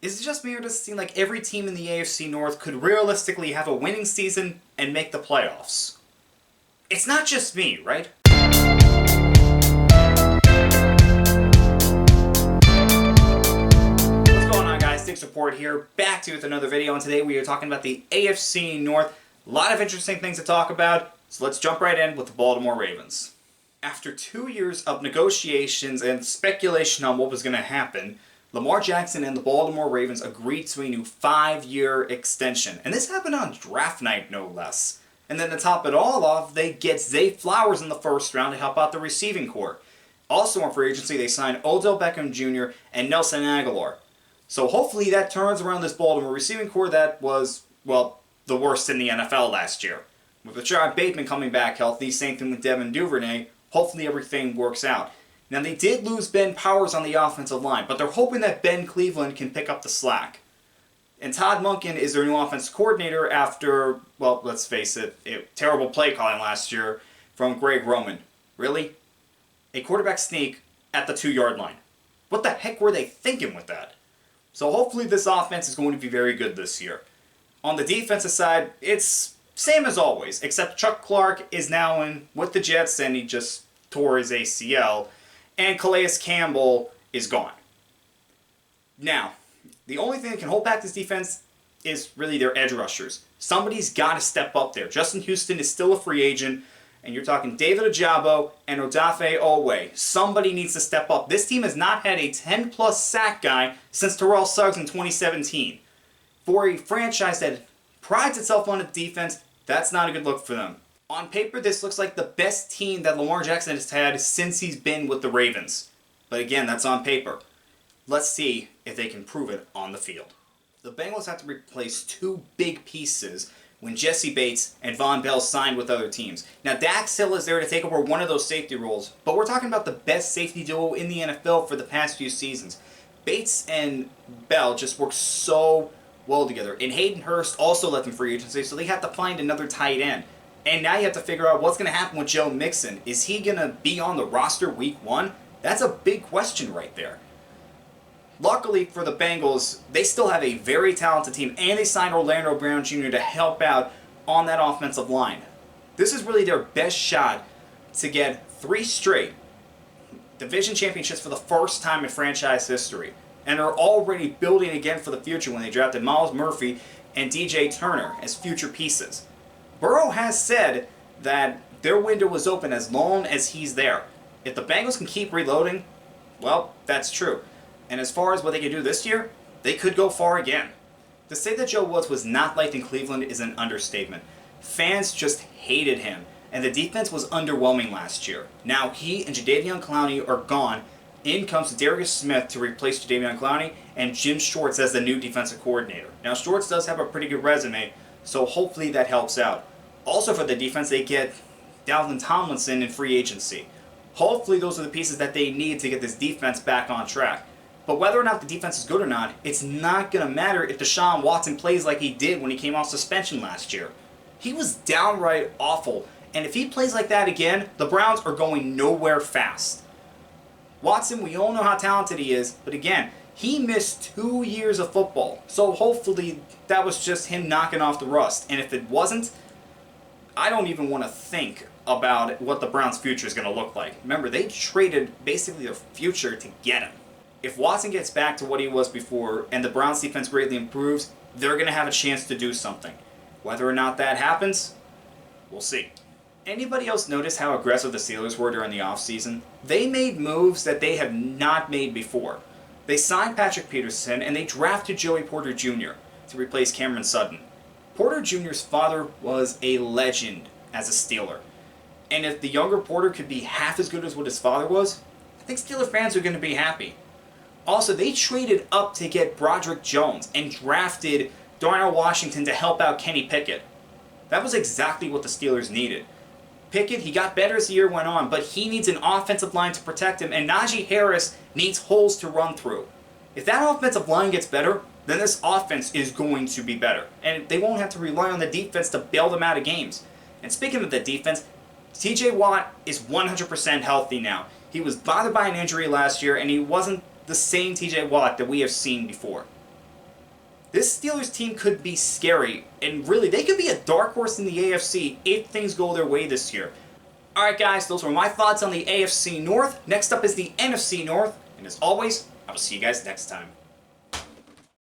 Is it just me, or does it seem like every team in the AFC North could realistically have a winning season and make the playoffs? It's not just me, right? What's going on, guys? Dick Support here, back to you with another video, and today we are talking about the AFC North. A lot of interesting things to talk about, so let's jump right in with the Baltimore Ravens. After 2 years of negotiations and speculation on what was going to happen, Lamar Jackson and the Baltimore Ravens agreed to a new 5-year extension. And this happened on draft night, no less. And then to top it all off, they get Zay Flowers in the first round to help out the receiving corps. Also on free agency, they signed Odell Beckham Jr. and Nelson Aguilar. So hopefully that turns around this Baltimore receiving corps that was, well, the worst in the NFL last year. With Rashad Bateman coming back healthy, same thing with Devin Duvernay, hopefully everything works out. Now, they did lose Ben Powers on the offensive line, but they're hoping that Ben Cleveland can pick up the slack. And Todd Monken is their new offensive coordinator after, well, let's face it, terrible play calling last year from Greg Roman. Really? A quarterback sneak at the 2-yard line. What the heck were they thinking with that? So hopefully this offense is going to be very good this year. On the defensive side, it's same as always, except Chuck Clark is now in with the Jets and he just tore his ACL. And Calais Campbell is gone. Now, the only thing that can hold back this defense is really their edge rushers. Somebody's got to step up there. Justin Houston is still a free agent, and you're talking David Ojabo and Odafe Oweh. Somebody needs to step up. This team has not had a 10-plus sack guy since Terrell Suggs in 2017. For a franchise that prides itself on its defense, that's not a good look for them. On paper, this looks like the best team that Lamar Jackson has had since he's been with the Ravens. But again, that's on paper. Let's see if they can prove it on the field. The Bengals have to replace 2 big pieces when Jesse Bates and Von Bell signed with other teams. Now, Dax Hill is there to take over one of those safety roles, but we're talking about the best safety duo in the NFL for the past few seasons. Bates and Bell just work so well together. And Hayden Hurst also left in free agency, so they have to find another tight end. And now you have to figure out what's going to happen with Joe Mixon. Is he going to be on the roster week 1? That's a big question right there. Luckily for the Bengals, they still have a very talented team, and they signed Orlando Brown Jr. to help out on that offensive line. This is really their best shot to get 3 straight division championships for the first time in franchise history. And are already building again for the future when they drafted Miles Murphy and DJ Turner as future pieces. Burrow has said that their window is open as long as he's there. If the Bengals can keep reloading, well, that's true. And as far as what they can do this year, they could go far again. To say that Joe Woods was not liked in Cleveland is an understatement. Fans just hated him, and the defense was underwhelming last year. Now he and Jadeveon Clowney are gone. In comes Darius Smith to replace Jadeveon Clowney, and Jim Schwartz as the new defensive coordinator. Now Schwartz does have a pretty good resume, so hopefully that helps out. Also for the defense, they get Dalvin Tomlinson in free agency. Hopefully those are the pieces that they need to get this defense back on track. But whether or not the defense is good or not, it's not going to matter if Deshaun Watson plays like he did when he came off suspension last year. He was downright awful, and if he plays like that again, the Browns are going nowhere fast. Watson, we all know how talented he is, but again, he missed 2 years of football. So hopefully that was just him knocking off the rust. And if it wasn't, I don't even want to think about what the Browns' future is going to look like. Remember, they traded basically their future to get him. If Watson gets back to what he was before and the Browns' defense greatly improves, they're going to have a chance to do something. Whether or not that happens, we'll see. Anybody else notice how aggressive the Steelers were during the offseason? They made moves that they have not made before. They signed Patrick Peterson and they drafted Joey Porter Jr. to replace Cameron Sutton. Porter Jr.'s father was a legend as a Steeler. And if the younger Porter could be half as good as what his father was, I think Steeler fans are going to be happy. Also, they traded up to get Broderick Jones and drafted Darnell Washington to help out Kenny Pickett. That was exactly what the Steelers needed. Pickett, he got better as the year went on, but he needs an offensive line to protect him, and Najee Harris needs holes to run through. If that offensive line gets better, then this offense is going to be better. And they won't have to rely on the defense to bail them out of games. And speaking of the defense, TJ Watt is 100% healthy now. He was bothered by an injury last year, and he wasn't the same TJ Watt that we have seen before. this Steelers team could be scary, and really, they could be a dark horse in the AFC if things go their way this year. Alright guys, those were my thoughts on the AFC North. Next up is the NFC North, and as always, I will see you guys next time.